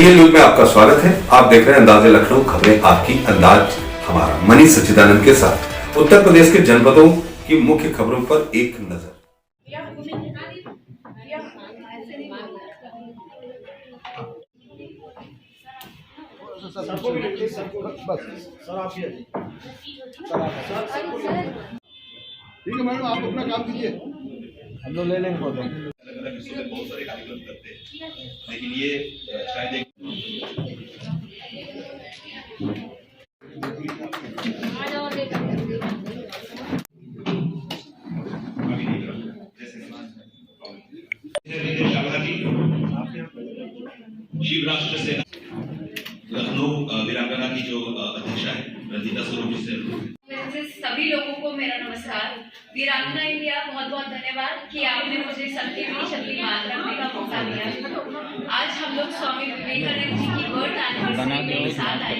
DL news में आपका स्वागत है। आप देख रहे हैं अंदाज़े लखनऊ, खबरें आपकी, अंदाज हमारा। मनीष सच्चिदानंद के साथ उत्तर प्रदेश के जनपदों की मुख्य खबरों पर एक नजर। ठीक है मैडम, आप अपना काम कीजिए, हम लोग ले लेंगे फोटो। अलग अलग हिस्सों में बहुत सारे कार्यक्रम करते हैं, लेकिन ये शायद एक शिव राष्ट्र सेना लखनऊ वीरांगना की जो अध्यक्षा है रंजीता स्वरूप से सभी लोगों को मेरा नमस्कार। वीरांगना इंडिया बहुत बहुत धन्यवाद कि आपने मुझे सबके बीच अपनी बात रखने का मौका दिया। आज हम लोग स्वामी विवेकानंद जी की बर्थ एनिवर्सरी के साथ आए।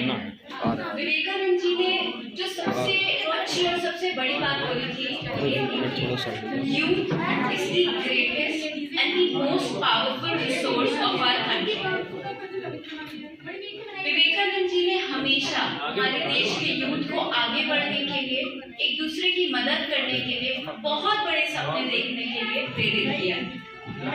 विवेकानंद जी ने जो सबसे अच्छी और सबसे बड़ी बात बोली थी, youth is the greatest and the most powerful resource of our country. Vivekananda ji ने हमेशा हमारे देश के यूथ को आगे बढ़ने के लिए, एक दूसरे की मदद करने के लिए, बहुत बड़े सपने देखने के लिए प्रेरित किया।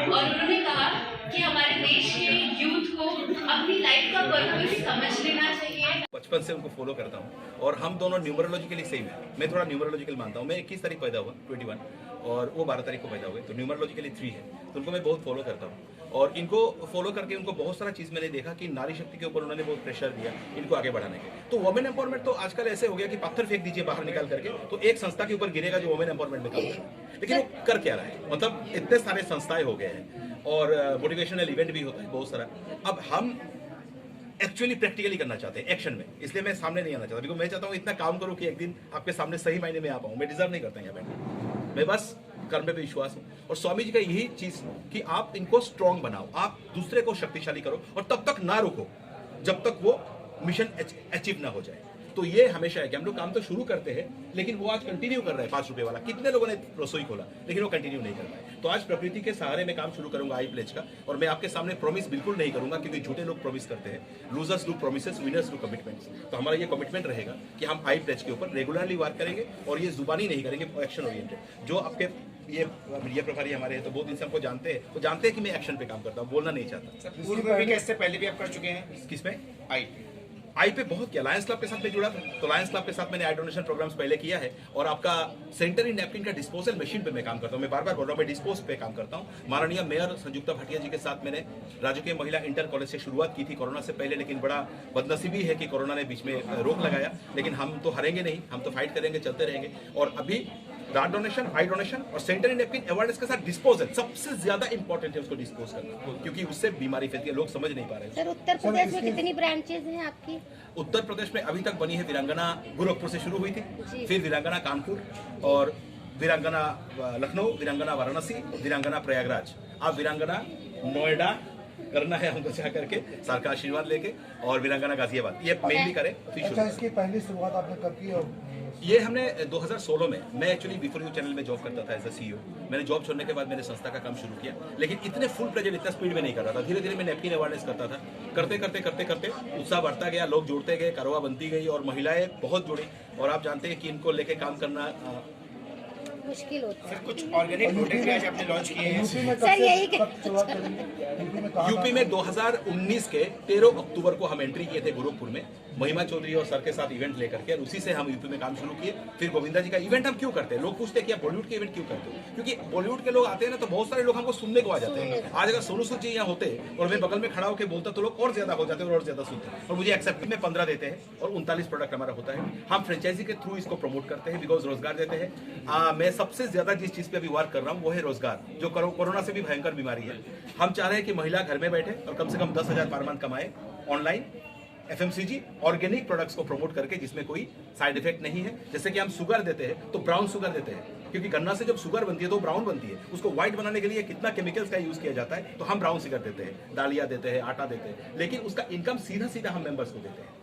और उन्होंने कहा कि हमारे देश के यूथ को अपनी लाइफ का पर्पस समझ लेना चाहिए। बचपन से उनको फॉलो करता हूँ और हम दोनों न्यूमरोलॉजिकली सेम है। मैं थोड़ा न्यूमरोलॉजिकल मानता हूँ। मैं 21 तारीख पैदा हुआ 21 और वो 12 तारीख को पैदा हुए, तो न्यूमरोलॉजिकली 3 है, तो उनको मैं बहुत फॉलो करता हूँ। और इनको फॉलो करके उनको बहुत सारा चीज़ मैंने देखा कि नारी शक्ति के ऊपर उन्होंने बहुत प्रेशर दिया इनको आगे बढ़ाने के। तो वुमेन एम्पावरमेंट तो आजकल ऐसे हो गया कि पत्थर फेंक दीजिए बाहर निकाल करके, तो एक संस्था के ऊपर गिरेगा जो वुमेन एम्पावरमेंट में काम कर रहा है। लेकिन वो कर क्या रहा है, मतलब इतने सारे संस्थाएं हो गए हैं और मोटिवेशनल इवेंट भी होता है बहुत सारा। अब हम एक्चुअली प्रैक्टिकली करना चाहते हैं एक्शन में, इसलिए मैं सामने नहीं आना चाहता, बिकॉज मैं चाहता हूँ इतना काम करूँ कि एक दिन आपके सामने सही मायने में आ पाऊँ। मैं डिजर्व नहीं करता यहाँ बैठ, मैं बस कर्म में विश्वास हूँ। और स्वामी जी का यही चीज कि आप इनको स्ट्रांग बनाओ, आप दूसरे को शक्तिशाली करो और तब तक ना रुको जब तक वो मिशन अचीव ना हो जाए। तो ये हमेशा है कि हम लोग काम तो शुरू करते हैं, लेकिन वो आज कंटिन्यू कर रहे हैं। 5 रुपए वाला कितने लोगों ने रसोई खोला, लेकिन वो कंटिन्यू नहीं कर पाए। तो आज प्रकृति के सहारे में काम शुरू करूंगा आई प्लेज का। और मैं आपके सामने प्रॉमिस बिल्कुल नहीं करूंगा, क्योंकि झूठे लोग प्रॉमिस करते हैं। Losers do promises, winners do commitments. तो हमारा ये कमिटमेंट रहेगा कि हम आई प्लेज के ऊपर रेगुलरली वर्क करेंगे और ये जुबानी नहीं करेंगे, एक्शन ओरिएंटेड। जो आपके ये मीडिया प्रभारी हमारे हैं, तो बहुत दिन से हमको जानते हैं, तो जानते हैं कि मैं एक्शन पे काम करता हूँ, बोलना नहीं चाहता। पूर्व में इससे पहले भी आप कर चुके हैं किसमें? आई पे बहुत किया। लायंस क्लब के साथ में जुड़ा था, तो लायंस क्लब के साथ मैंने आई डोनेशन प्रोग्राम्स पहले किया है। और आपका सैनिटरी नैपकिन का डिस्पोजल मशीन पे मैं काम करता हूँ। मैं बार बार बोल रहा हूँ, मैं डिस्पोज पे काम करता हूँ। माननीय मेयर संयुक्ता भाटिया जी के साथ मैंने राजकीय महिला इंटर कॉलेज से शुरुआत की थी कोरोना से पहले, लेकिन बड़ा बदनसीबी है कि कोरोना ने बीच में रोक लगाया। लेकिन हम तो हारेंगे नहीं, हम तो फाइट करेंगे, चलते रहेंगे। और अभी ब्लड डोनेशन, आई डोनेशन और सैनिटरी नैपकिन अवेयरनेस के साथ डिस्पोजल सबसे ज्यादा इंपॉर्टेंट है, उसको डिस्पोज करना, क्योंकि उससे बीमारी फैलती है, लोग समझ नहीं पा रहे हैं। सर, उत्तर प्रदेश में कितनी ब्रांचेज हैं आपकी? उत्तर प्रदेश में अभी तक बनी है वीरांगना गोरखपुर से शुरू हुई थी, फिर वीरांगना कानपुर और वीरांगना लखनऊ, वीरांगना वाराणसी, वीरांगना प्रयागराज। अब वीरांगना नोएडा करना है हमको चाह करके, सार का आशीर्वाद लेके, और वीरांगना गाजियाबाद ये मेनली करें। अच्छा, इसकी पहली शुरुआत आपने कब की? और ये हमने 2016 में, मैं एक्चुअली बिफोर यू चैनल में जॉब करता था एज अ सीईओ। मैंने जॉब छोड़ने के बाद मैंने संस्था का काम शुरू किया, लेकिन इतने फुल प्लेजेड, इतना स्पीड में नहीं कर रहा था। धीरे धीरे मैं नैपकिन अवेयरनेस करता था, करते करते करते करते उत्साह बढ़ता गया, लोग जुड़ते गए, कारवा बनती गई और महिलाएं बहुत जुड़ी। और आप जानते हैं कि इनको लेके काम करना मुश्किल होता है। कुछ ऑर्गेनिक प्रोडक्ट भी आज आपने लॉन्च किए हैं सर, यही यूपी में 2019 के 13 अक्टूबर को हम एंट्री किए थे गोरखपुर में, महिमा चौधरी और सर के साथ इवेंट लेकर के, और उसी से हम यूपी में काम शुरू किए। फिर गोविंदा जी का इवेंट हम क्यों करते हैं, लोग पूछते हैं कि आप बॉलीवुड के इवेंट क्यों करते हो? क्योंकि बॉलीवुड के लोग आते हैं ना, तो बहुत सारे लोग हमको सुनने को आ जाते हैं। आज अगर सोनू सूद जी यहाँ होते और मैं बगल में खड़ा होकर बोलता, तो लोग और ज्यादा हो जाते और ज्यादा सुनते। और मुझे एक्सेप्ट में 15 देते हैं और 39 प्रोडक्ट हमारा होता है। हम फ्रेंचाइजी के थ्रू इसको प्रमोट करते हैं, बिकॉज रोजगार देते हैं। मैं सबसे ज्यादा जिस चीज पे अभी वर्क कर रहा हूँ वो है रोजगार, जो कोरोना से भी भयंकर बीमारी है। हम चाह रहे हैं कि महिला घर में बैठे और कम से कम 10,000 पर मंथ कमाए ऑनलाइन FMCG ऑर्गेनिक प्रोडक्ट्स को प्रमोट करके, जिसमें कोई साइड इफेक्ट नहीं है। जैसे कि हम शुगर देते हैं तो ब्राउन शुगर देते हैं, क्योंकि गन्ना से जब शुगर बनती है तो ब्राउन बनती है। उसको व्हाइट बनाने के लिए कितना केमिकल्स का यूज किया जाता है, तो हम ब्राउन शुगर देते हैं, दालिया देते हैं, आटा देते हैं, लेकिन उसका इनकम सीधा सीधा हम मेंबर्स को देते हैं।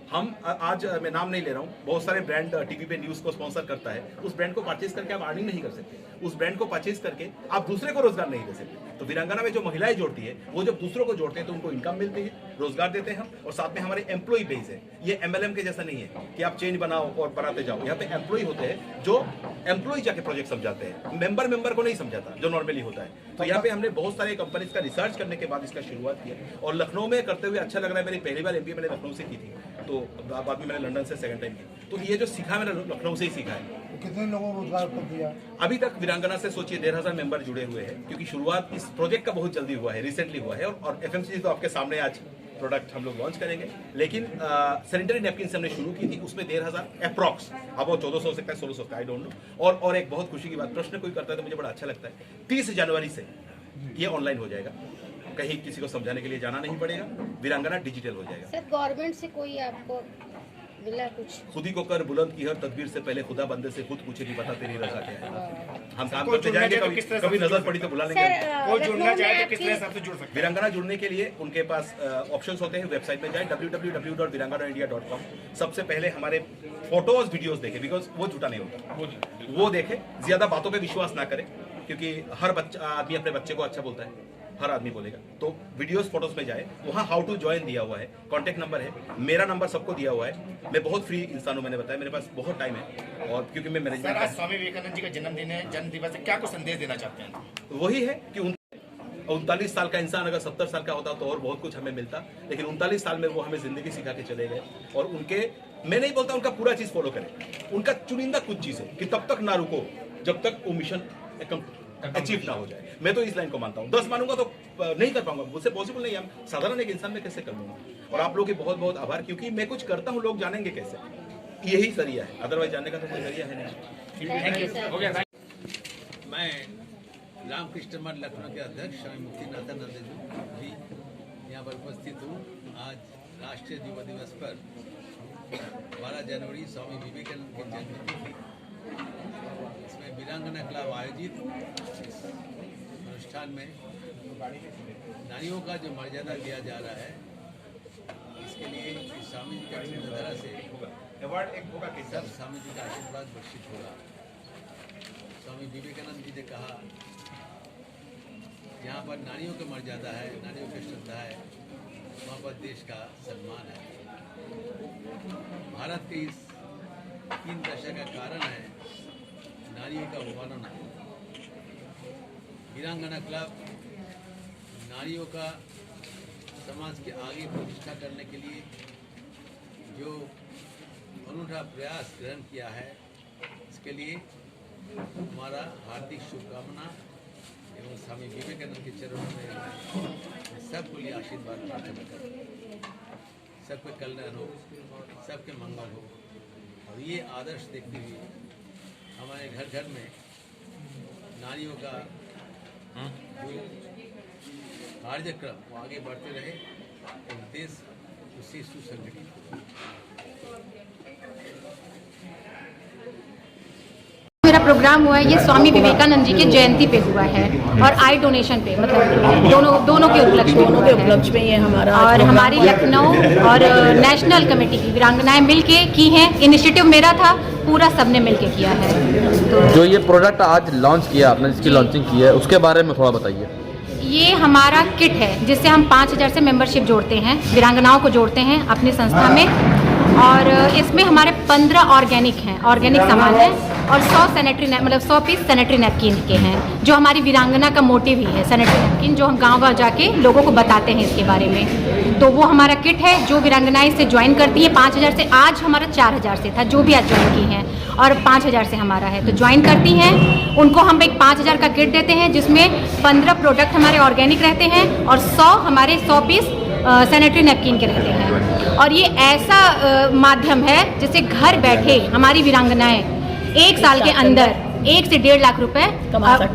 हम आज मैं नाम नहीं ले रहा हूँ, बहुत सारे ब्रांड टीवी पे न्यूज को स्पॉन्सर करता है। उस ब्रांड को परचेज करके आप अर्निंग नहीं कर सकते, उस ब्रांड को परचेज करके आप दूसरे को रोजगार नहीं दे सकते। तो वीरांगना में जो महिलाएं जोड़ती है वो जब दूसरों को जोड़ते हैं तो उनको इनकम मिलती है, रोजगार देते हैं हम, और साथ में हमारे एम्प्लॉय बेस है। ये MLM के जैसा नहीं है कि आप चेंज बनाओ और बनाते जाओ। यहाँ पे एम्प्लॉय होते हैं जो एम्प्लॉय जाके प्रोजेक्ट समझाते हैं, मेंबर को नहीं समझाता जो नॉर्मली होता है। तो यहाँ पे हमने बहुत सारे कंपनीज का रिसर्च करने के बाद इसका शुरुआत किया और लखनऊ में करते हुए अच्छा लग रहा है। मेरी पहली बार MBA मैंने लखनऊ से की थी, तो बाद में मैंने लंदन से सेकंड टाइम की। तो ये जो सीखा मैंने लखनऊ से ही सीखा है। कितने लोगों को रोजगार कर दिया? अभी तक वीरांगना से सोचिए 1,500 मेंबर जुड़े हुए हैं, क्योंकि शुरुआत इस प्रोजेक्ट का बहुत जल्दी हुआ है, रिसेंटली हुआ है। और FMCG तो आपके सामने आज प्रोडक्ट हम लोग लॉन्च करेंगे, लेकिन सैनिटरी नैपकिन हमने शुरू की थी, उसमें 1,500 अप्रॉक्स, अब वो 1400 हो सकता है, 1600 का, आई डोंट नो। और एक बहुत खुशी की बात, प्रश्न कोई करता है तो मुझे बड़ा अच्छा लगता है, 30 जनवरी से ये ऑनलाइन हो जाएगा, कहीं किसी को समझाने के लिए जाना नहीं पड़ेगा, वीरांगना डिजिटल हो जाएगा। सर गवर्नमेंट से कोई आपको मिला कुछ? खुद ही को कर बुलंद की हर तदबीर से पहले खुदा बंदे से खुद पूछे कि बता तेरी रजा क्या है। हम काम करते जाएंगे, कभी नजर पड़ी तो बुला लेंगे। कोई जुड़ना चाहे तो किस तरह से जुड़ सकते वीरांगना जुड़ने के लिए उनके पास ऑप्शंस होते हैं, वेबसाइट में जाए www.viranganaindia.com। सबसे पहले हमारे फोटोज वीडियोस देखें, बिकॉज वो झूठा नहीं होता, वो देखें, ज्यादा बातों पे विश्वास ना करें, क्योंकि हर बच्चा आदमी अपने बच्चे को अच्छा बोलता है, हर आदमी बोलेगा। तो वीडियोस फोटोज में जाए, वहाँ हाउ टू ज्वाइन दिया हुआ है, कॉन्टैक्ट नंबर है, मेरा नंबर सबको दिया हुआ है। मैं बहुत फ्री इंसान हूँ, मैंने बताया, मेरे पास बहुत टाइम है, और क्योंकि मैं मैनेजमेंट। आज स्वामी विवेकानंद जी का जन्मदिन है, जन्म दिवस है, क्या कुछ संदेश देना चाहते हैं? वही है कि 39 साल का इंसान अगर 70 साल का होता तो और बहुत कुछ हमें मिलता, लेकिन 39 साल में वो हमें जिंदगी सिखा के चले गए। और उनके, मैं नहीं बोलता उनका पूरा चीज फॉलो करें, उनका चुनिंदा कुछ चीज है कि तब तक ना रुको जब तक वो मिशन अचीव ना हो जाए। मैं तो इस लाइन को मानता हूँ, 10 मानूंगा तो नहीं कर पाऊंगा, मुझसे पॉसिबल नहीं है। हम साधारण एक इंसान में कैसे कर लूंगा? और आप लोगों के बहुत बहुत आभार, क्योंकि मैं कुछ करता हूँ लोग जानेंगे कैसे, यही जरिया है, अदरवाइज जानने का तो कोई जरिया है नहीं। मैं रामकृष्ण मठ लखनऊ के अध्यक्ष स्वामी मुक्तिनाथानंद जी यहाँ पर उपस्थित हूँ। आज राष्ट्रीय युवा दिवस पर 12 जनवरी स्वामी विवेकानंद की जन्मतिथि, इसमें वीरांगना क्लब आयोजित इस अनुष्ठान में नारियों का जो मर्यादा दिया जा रहा है, इसके लिए स्वामी जी का चिंतनधारा से सब स्वामी जी का आशीर्वाद वर्षित होगा। स्वामी विवेकानंद जी ने कहा, जहाँ पर नारियों की मर्यादा है, नारियों की श्रद्धा है, वहाँ पर देश का सम्मान है। भारत के इस 3 दशा का कारण है नारियों का अवमानना। वीरांगना क्लब नारियों का समाज के आगे प्रतिष्ठा करने के लिए जो अनूठा प्रयास ग्रहण किया है, इसके लिए हमारा हार्दिक शुभकामना एवं स्वामी विवेकानंद के चरणों में सबके लिए आशीर्वाद प्रार्थना करें। सबके कल्याण हो, सबके मंगल हो, और ये आदर्श देखते हुए हमारे घर घर में नारियों का जो कार्यक्रम वो आगे बढ़ते रहे और देश उसी सुसंगठित हो। मेरा प्रोग्राम हुआ है, ये स्वामी विवेकानंद जी के जयंती पे हुआ है और आई डोनेशन पे, मतलब दोनों के उपलक्ष्य में ये हमारा, और हमारी लखनऊ और नेशनल कमेटी की वीरांगनाएं मिलके की हैं। इनिशिएटिव मेरा था, पूरा सबने मिलके किया है। तो जो ये प्रोडक्ट आज लॉन्च किया आपने, जिसकी लॉन्चिंग की है, उसके बारे में थोड़ा बताइए। ये हमारा किट है जिससे हम 5000 से मेंबरशिप जोड़ते हैं, वीरांगनाओं को जोड़ते हैं अपनी संस्था में, और इसमें हमारे 15 ऑर्गेनिक सामान है और 100 पीस सैनिटरी नैपकिन के हैं, जो हमारी वीरांगना का मोटिव ही है, सैनिटरी नैपकिन, जो हम गांव-गांव जाके लोगों को बताते हैं इसके बारे में। तो वो हमारा किट है जो वीरांगनाएं से ज्वाइन करती है 5000 से। आज हमारा 4000 से था, जो भी आज ज्वाइन की हैं, और 5000 से हमारा है, तो ज्वाइन करती हैं उनको हम एक 5000 का किट देते हैं, जिसमें 15 प्रोडक्ट हमारे ऑर्गेनिक रहते हैं और 100 पीस सैनिटरी नैपकिन के रहते हैं। और ये ऐसा माध्यम है जिससे घर बैठे हमारी वीरांगनाएं 1 साल के अंदर 1 से 1.5 लाख रुपए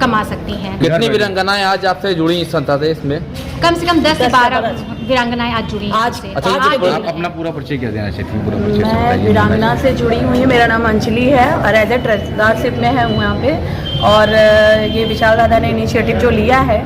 कमा सकती हैं। कितनी वीरांगनाएं आज आपसे जुड़ी इस संस्था से? इसमें कम से कम 10 से 12 वीरांगनाएं आज जुड़ी हैं। अच्छा, आप अपना पूरा परिचय क्या देना चाहती हैं? पूरा परिचय मैं वीरांगना से जुड़ी हुई हूँ, मेरा नाम अंजलि है और एज ए ट्रस्टदारशिप में है यहाँ पे। और ये विशाल दादा ने इनिशिएटिव जो लिया है,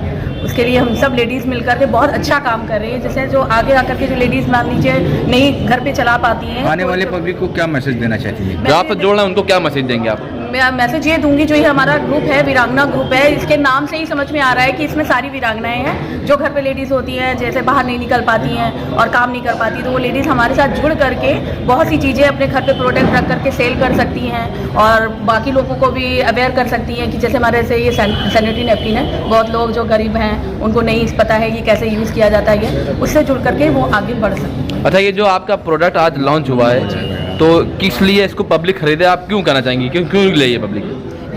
उसके लिए हम सब लेडीज़ मिलकर के बहुत अच्छा काम कर रही है। जैसे जो आगे आकर के जो लेडीज़ मान लीजिए नहीं घर पे चला पाती हैं, आने वाले पब्लिक को क्या मैसेज देना चाहती है? जो आपसे जोड़ना है उनको क्या मैसेज देंगे आप? मैं मैसेज ये दूंगी, जो ये हमारा ग्रुप है वीरांगना ग्रुप है, इसके नाम से ही समझ में आ रहा है कि इसमें सारी वीरांगनाएं हैं जो घर पे लेडीज़ होती हैं, जैसे बाहर नहीं निकल पाती हैं और काम नहीं कर पाती, तो वो लेडीज़ हमारे साथ जुड़ करके बहुत सी चीज़ें अपने घर पे प्रोडक्ट रख करके सेल कर सकती हैं और बाकी लोगों को भी अवेयर कर सकती हैं कि जैसे हमारे से ये सैनिटरी नैपकिन है, बहुत लोग जो गरीब हैं उनको नहीं पता है कि कैसे यूज़ किया जाता है, ये उससे जुड़ करके वो आगे बढ़ सकते हैं। अच्छा, ये जो आपका प्रोडक्ट आज लॉन्च हुआ है तो किस लिए इसको पब्लिक खरीदे, आप क्यों कहना चाहेंगी, क्यों ले ये पब्लिक?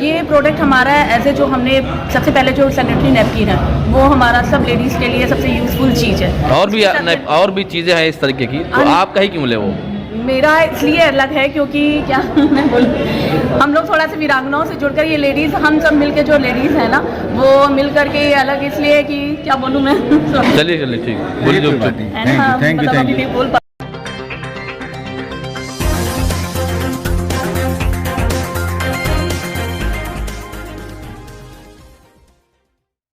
ये प्रोडक्ट हमारा ऐसे जो हमने सबसे पहले जो सैनिटरी नैपकिन है वो हमारा सब लेडीज़ के लिए सबसे यूज़फुल चीज़ है। और भी चीज़ें हैं इस तरीके की, तो आप कहीं क्यों ले वो? मेरा इसलिए अलग है क्योंकि क्या मैं बोलूं, हम लोग थोड़ा सा वीरांगनाओं से जुड़कर ये लेडीज़, हम सब मिलके जो लेडीज़ हैं ना वो मिल करके अलग इसलिए कि क्या बोलूं मैं। चलिए ठीक है, बोलिए जो है ना, मतलब अभी नहीं बोल